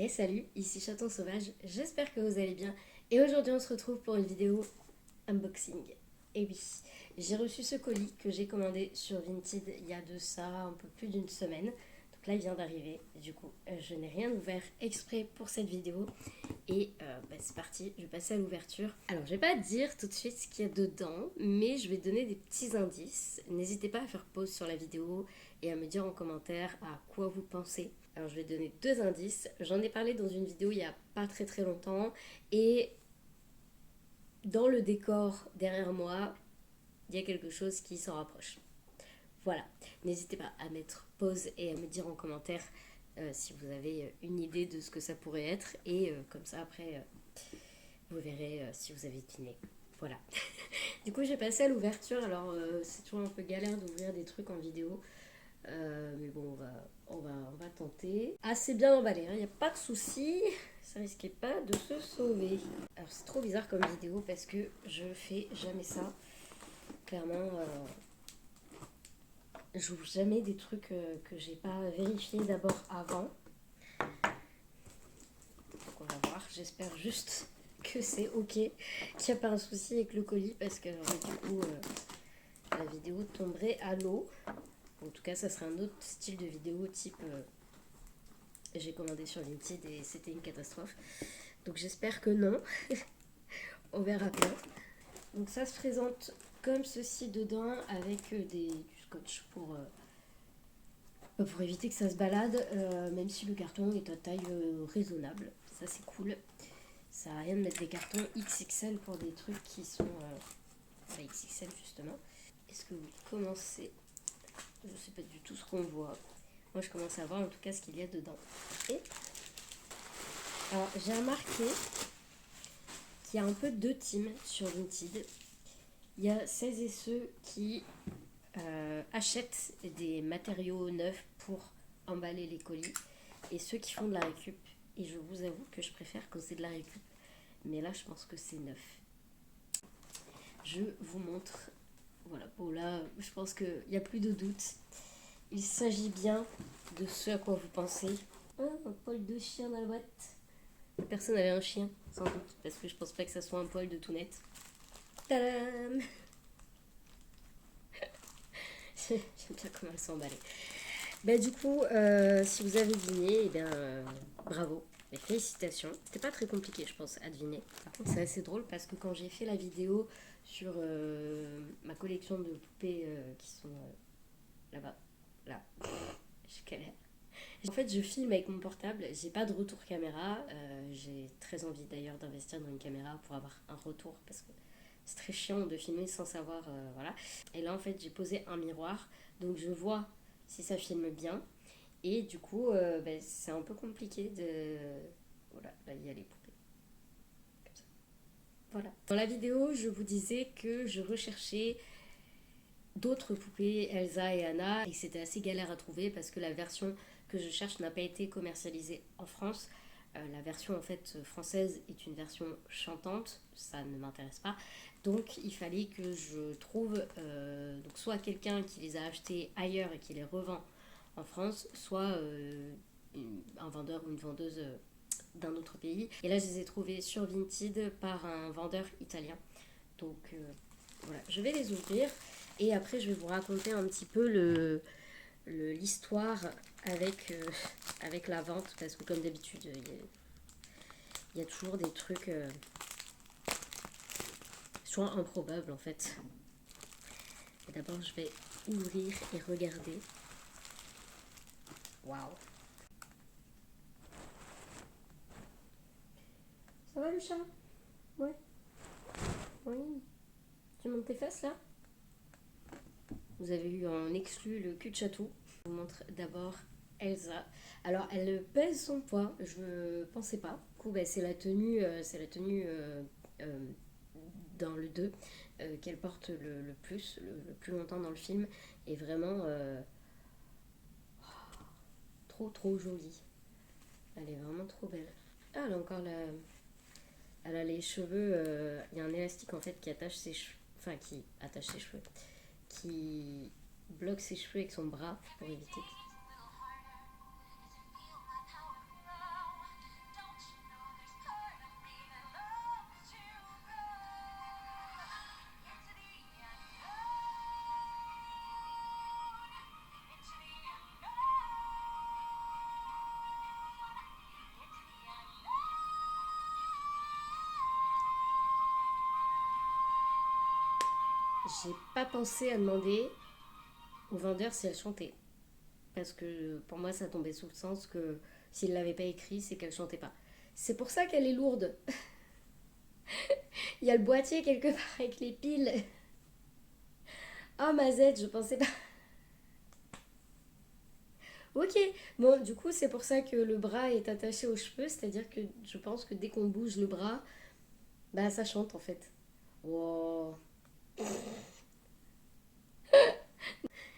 Et salut, ici Chaton Sauvage, j'espère que vous allez bien. Et aujourd'hui on se retrouve pour une vidéo unboxing. Et oui, j'ai reçu ce colis que j'ai commandé sur Vinted il y a de ça un peu plus d'une semaine. Donc là il vient d'arriver, du coup je n'ai rien ouvert exprès pour cette vidéo. Et c'est parti, je vais passer à l'ouverture. Alors je vais pas dire tout de suite ce qu'il y a dedans, mais je vais donner des petits indices. N'hésitez pas à faire pause sur la vidéo et à me dire en commentaire à quoi vous pensez. Alors je vais donner deux indices. J'en ai parlé dans une vidéo il y a pas très longtemps. Et dans le décor derrière moi, il y a quelque chose qui s'en rapproche. Voilà, n'hésitez pas à mettre pause et à me dire en commentaire si vous avez une idée de ce que ça pourrait être. Et comme ça après, vous verrez si vous avez deviné. Voilà. Du coup, j'ai passé à l'ouverture. Alors, c'est toujours un peu galère d'ouvrir des trucs en vidéo. Mais bon, on va tenter. Assez bien emballé, il n'y a pas de souci. Ça risquait pas de se sauver. Alors, c'est trop bizarre comme vidéo parce que je fais jamais ça. Clairement, j'ouvre jamais des trucs que j'ai pas vérifié d'abord avant. Donc, on va voir. J'espère juste que c'est ok, qu'il n'y a pas un souci avec le colis parce que du coup, la vidéo tomberait à l'eau. En tout cas, ça serait un autre style de vidéo type j'ai commandé sur Vinted et c'était une catastrophe. Donc j'espère que non. On verra bien. Donc ça se présente comme ceci dedans avec du scotch pour éviter que ça se balade, même si le carton est à taille raisonnable. Ça c'est cool. Ça n'a rien de mettre des cartons XXL pour des trucs qui sont pas XXL justement. Est-ce que vous commencez? Je sais pas du tout ce qu'on voit. Moi je commence à voir en tout cas ce qu'il y a dedans. Et alors j'ai remarqué qu'il y a un peu deux teams sur Vinted. Il y a celles et ceux qui achètent des matériaux neufs pour emballer les colis et ceux qui font de la récup. Et je vous avoue que je préfère quand c'est de la récup. Mais là, je pense que c'est neuf. Je vous montre. Voilà, bon là, je pense qu'il n'y a plus de doute. Il s'agit bien de ce à quoi vous pensez. Ah, un poil de chien dans la boîte. Personne n'avait un chien, sans doute, parce que je pense pas que ça soit un poil de tout net. Tadam! J'aime bien comment elle s'est emballée. Bah, du coup, si vous avez deviné, eh bien, bravo. Et félicitations. C'était pas très compliqué, je pense, à deviner. Par contre, c'est assez drôle parce que quand j'ai fait la vidéo sur ma collection de poupées qui sont là-bas, là, je galère. En fait, je filme avec mon portable, j'ai pas de retour caméra. J'ai très envie d'ailleurs d'investir dans une caméra pour avoir un retour parce que c'est très chiant de filmer sans savoir. Voilà. Et là, en fait, j'ai posé un miroir, donc je vois si ça filme bien. Et du coup, c'est un peu compliqué de. Voilà, là, il y a les poupées. Comme ça. Voilà. Dans la vidéo, je vous disais que je recherchais d'autres poupées, Elsa et Anna, et c'était assez galère à trouver parce que la version que je cherche n'a pas été commercialisée en France. La version en fait française est une version chantante, ça ne m'intéresse pas. Donc il fallait que je trouve donc soit quelqu'un qui les a achetés ailleurs et qui les revend en France, soit un vendeur ou une vendeuse d'un autre pays. Et là je les ai trouvés sur Vinted par un vendeur italien. Donc voilà, je vais les ouvrir et après je vais vous raconter un petit peu l'histoire avec la vente parce que comme d'habitude il y a toujours des trucs soit improbables en fait. Et d'abord je vais ouvrir et regarder. Waouh! Ça va le chat? Ouais. Oui. Tu montes tes fesses là? Vous avez eu en exclu le cul de chatou. Je vous montre d'abord Elsa. Alors elle pèse son poids, je pensais pas. Du coup c'est la tenue, dans le 2 qu'elle porte le plus, le plus longtemps dans le film. Et vraiment trop jolie. Elle est vraiment trop belle. Ah, elle a encore la... Elle a les cheveux, il y a un élastique en fait qui attache ses cheveux, enfin qui attache ses cheveux, qui bloque ses cheveux avec son bras pour éviter. j'ai pas pensé à demander au vendeur si elle chantait. Parce que pour moi, ça tombait sous le sens que s'il l'avait pas écrit, c'est qu'elle chantait pas. C'est pour ça qu'elle est lourde. Il y a le boîtier quelque part avec les piles. Ah, ma Z, je pensais pas. Ok, bon, du coup, c'est pour ça que le bras est attaché aux cheveux, c'est-à-dire que je pense que dès qu'on bouge le bras, bah ça chante en fait. Wow.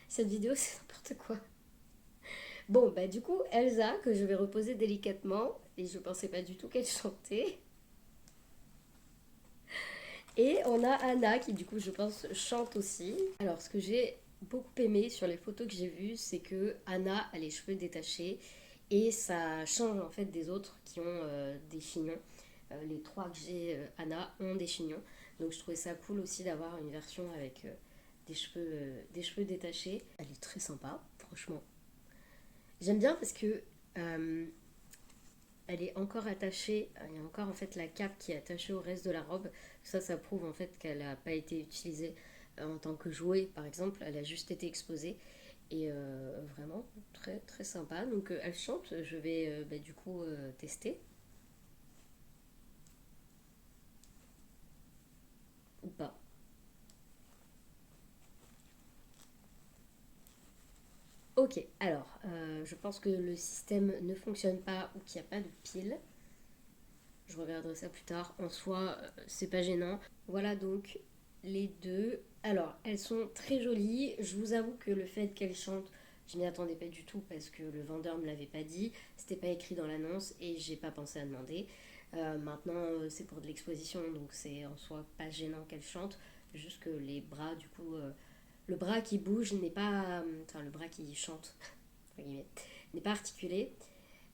Cette vidéo, c'est n'importe quoi. Bon, bah du coup, Elsa, que je vais reposer délicatement, et je pensais pas du tout qu'elle chantait. Et on a Anna qui, du coup, je pense, chante aussi. Alors, ce que j'ai beaucoup aimé sur les photos que j'ai vues, c'est que Anna a les cheveux détachés et ça change en fait des autres qui ont des chignons. Les trois que j'ai, Anna, ont des chignons. Donc, je trouvais ça cool aussi d'avoir une version avec des cheveux détachés. Elle est très sympa, franchement. J'aime bien parce que elle est encore attachée, il y a encore en fait la cape qui est attachée au reste de la robe. Ça prouve en fait qu'elle n'a pas été utilisée en tant que jouet par exemple, elle a juste été exposée. Et vraiment très très sympa. Donc elle chante, je vais du coup tester ou pas. Ok, alors je pense que le système ne fonctionne pas ou qu'il n'y a pas de pile. Je regarderai ça plus tard. En soi, c'est pas gênant. Voilà donc les deux. Alors, elles sont très jolies. Je vous avoue que le fait qu'elles chantent, je m'y attendais pas du tout parce que le vendeur me l'avait pas dit. C'était pas écrit dans l'annonce et j'ai pas pensé à demander. Maintenant, c'est pour de l'exposition, donc c'est en soi pas gênant qu'elles chantent. Juste que les bras, du coup, le bras qui bouge n'est pas. Enfin, le bras qui chante, entre guillemets, n'est pas articulé.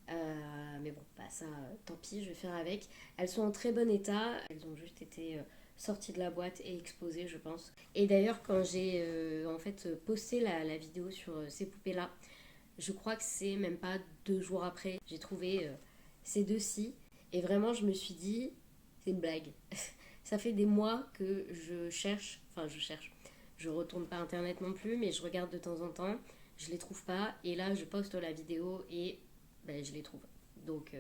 Mais bon, bah ça, tant pis, je vais faire avec. Elles sont en très bon état. Elles ont juste été sorties de la boîte et exposées, je pense. Et d'ailleurs, quand j'ai en fait posté la vidéo sur ces poupées-là, je crois que c'est même pas 2 jours après, j'ai trouvé ces deux-ci. Et vraiment, je me suis dit, c'est une blague. Ça fait des mois que je cherche, enfin je cherche. Je retourne pas internet non plus, mais je regarde de temps en temps. Je les trouve pas. Et là, je poste la vidéo et ben, je les trouve. Donc,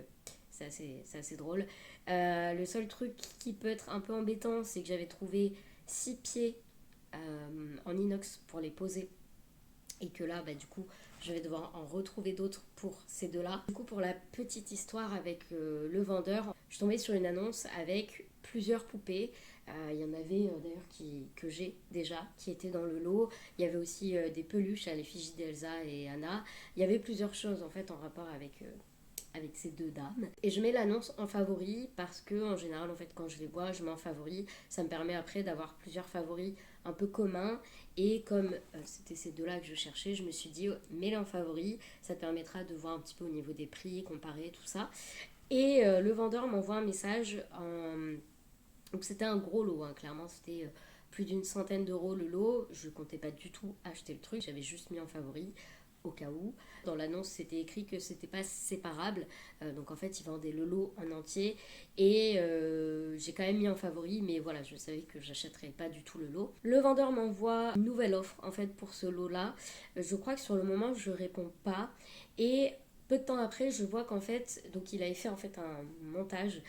c'est assez drôle. Le seul truc qui peut être un peu embêtant, c'est que j'avais trouvé 6 pieds en inox pour les poser. Et que là, bah, du coup, je vais devoir en retrouver d'autres pour ces deux-là. Du coup, pour la petite histoire avec le vendeur, je suis tombée sur une annonce avec plusieurs poupées. Il y en avait d'ailleurs que j'ai déjà, qui étaient dans le lot. Il y avait aussi des peluches à l'effigie d'Elsa et Anna. Il y avait plusieurs choses en fait en rapport avec ces deux dames. Et je mets l'annonce en favori parce que en général en fait quand je les vois je mets en favori. Ça me permet après d'avoir plusieurs favoris un peu communs. Et comme c'était ces deux-là que je cherchais, je me suis dit mets-les en favori. Ça te permettra de voir un petit peu au niveau des prix, comparer tout ça. Et le vendeur m'envoie un message en... Donc c'était un gros lot, hein, clairement c'était plus d'une centaine d'euros le lot. Je comptais pas du tout acheter le truc, j'avais juste mis en favori au cas où. Dans l'annonce, c'était écrit que c'était pas séparable. Donc en fait, ils vendaient le lot en entier. Et j'ai quand même mis en favori, mais voilà, je savais que j'achèterais pas du tout le lot. Le vendeur m'envoie une nouvelle offre en fait pour ce lot-là. Je crois que sur le moment, je réponds pas. Et peu de temps après, je vois qu'en fait, donc il avait fait en fait un montage.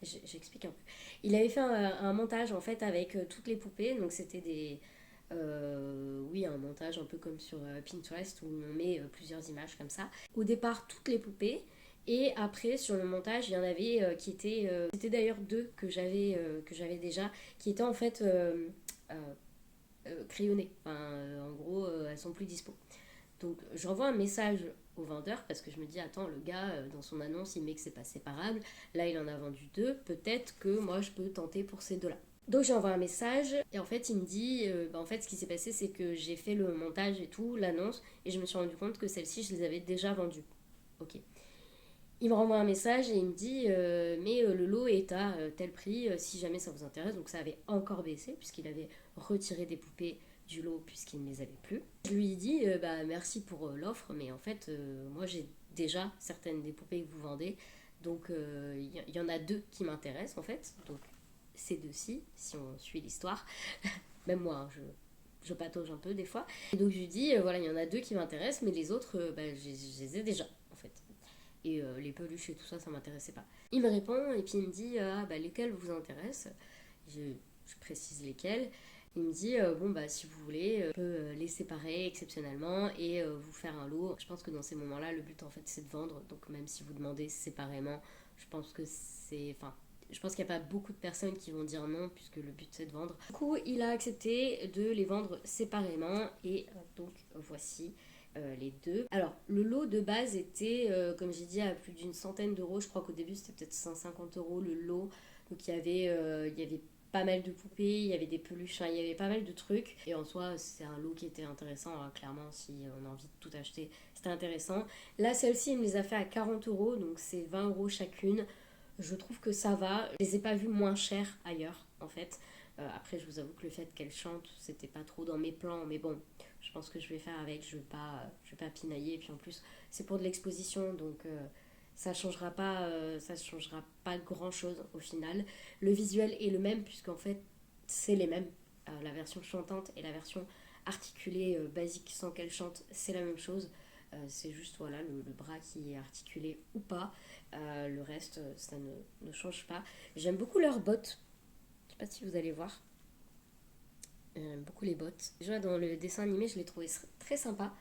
J'explique un peu. Il avait fait un montage en fait avec toutes les poupées. Donc c'était des oui, un montage un peu comme sur Pinterest où on met plusieurs images comme ça. Au départ, toutes les poupées. Et après, sur le montage, il y en avait qui étaient... C'était d'ailleurs deux que j'avais déjà, qui étaient en fait crayonnées. Enfin, en gros, elles sont plus dispo. Donc, j'envoie un message au vendeur parce que je me dis, attends, le gars, dans son annonce, il met que c'est pas séparable. Là, il en a vendu deux. Peut-être que moi, je peux tenter pour ces deux-là. Donc j'envoie un message et en fait il me dit en fait ce qui s'est passé c'est que j'ai fait le montage et tout, l'annonce et je me suis rendu compte que celles-ci je les avais déjà vendues. Ok. Il me renvoie un message et il me dit mais le lot est à tel prix si jamais ça vous intéresse. Donc ça avait encore baissé puisqu'il avait retiré des poupées du lot puisqu'il ne les avait plus. Je lui ai dit bah merci pour l'offre mais en fait moi j'ai déjà certaines des poupées que vous vendez donc il y en a deux qui m'intéressent en fait donc ces deux-ci, si on suit l'histoire. Même moi, hein, je patauge un peu des fois. Et donc je lui dis, voilà, il y en a 2 qui m'intéressent, mais les autres, je les ai déjà, en fait. Et les peluches et tout ça, ça m'intéressait pas. Il me répond et puis il me dit, ah bah lesquels vous intéressent. Je précise lesquels. Il me dit, bon bah si vous voulez, on peut les séparer exceptionnellement et vous faire un lot. Je pense que dans ces moments-là, le but en fait c'est de vendre. Donc même si vous demandez séparément, je pense que c'est... Enfin, je pense qu'il n'y a pas beaucoup de personnes qui vont dire non puisque le but c'est de vendre. Du coup, il a accepté de les vendre séparément et donc voici les 2. Alors, le lot de base était, comme j'ai dit, à plus d'une centaine d'euros. Je crois qu'au début c'était peut-être 150 € le lot. Donc il y avait pas mal de poupées, il y avait des peluches, hein, il y avait pas mal de trucs. Et en soi, c'est un lot qui était intéressant, hein, clairement, si on a envie de tout acheter, c'était intéressant. Là, celle-ci, il me les a fait à 40 €, donc c'est 20 € chacune. Je trouve que ça va. Je les ai pas vues moins chères ailleurs, en fait. Après, je vous avoue que le fait qu'elle chante, c'était pas trop dans mes plans, mais bon, je pense que je vais faire avec. Je vais pas pinailler. Et puis en plus, c'est pour de l'exposition, donc ça changera pas grand chose au final. Le visuel est le même, puisqu'en fait, c'est les mêmes. La version chantante et la version articulée basique sans qu'elle chante, c'est la même chose. C'est juste voilà, le bras qui est articulé ou pas. Le reste, ça ne change pas. J'aime beaucoup leurs bottes. Je sais pas si vous allez voir. J'aime beaucoup les bottes. Déjà, dans le dessin animé, je l'ai trouvé très sympa.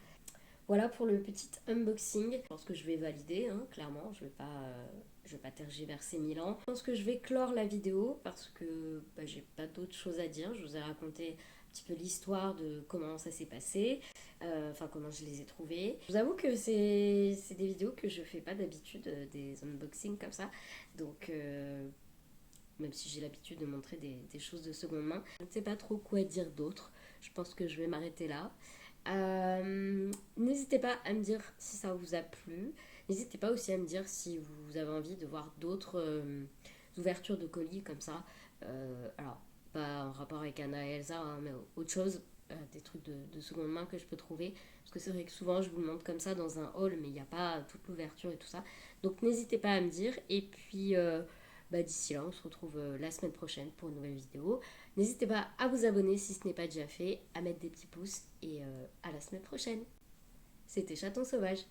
Voilà pour le petit unboxing. Je pense que je vais valider, hein, clairement. Je vais pas tergiverser 1000 ans. Je pense que je vais clore la vidéo parce que j'ai pas d'autres choses à dire. Je vous ai raconté un petit peu l'histoire de comment ça s'est passé, enfin comment je les ai trouvés. Je vous avoue que c'est des vidéos que je fais pas d'habitude, des unboxings comme ça. Donc même si j'ai l'habitude de montrer des choses de seconde main. Je ne sais pas trop quoi dire d'autre. Je pense que je vais m'arrêter là. N'hésitez pas à me dire si ça vous a plu. N'hésitez pas aussi à me dire si vous avez envie de voir d'autres ouvertures de colis comme ça. Alors, pas en rapport avec Anna et Elsa, hein, mais autre chose, des trucs de seconde main que je peux trouver. Parce que c'est vrai que souvent je vous le montre comme ça dans un haul, mais il n'y a pas toute l'ouverture et tout ça. Donc n'hésitez pas à me dire. Et puis d'ici là, on se retrouve la semaine prochaine pour une nouvelle vidéo. N'hésitez pas à vous abonner si ce n'est pas déjà fait, à mettre des petits pouces et à la semaine prochaine. C'était Chaton Sauvage.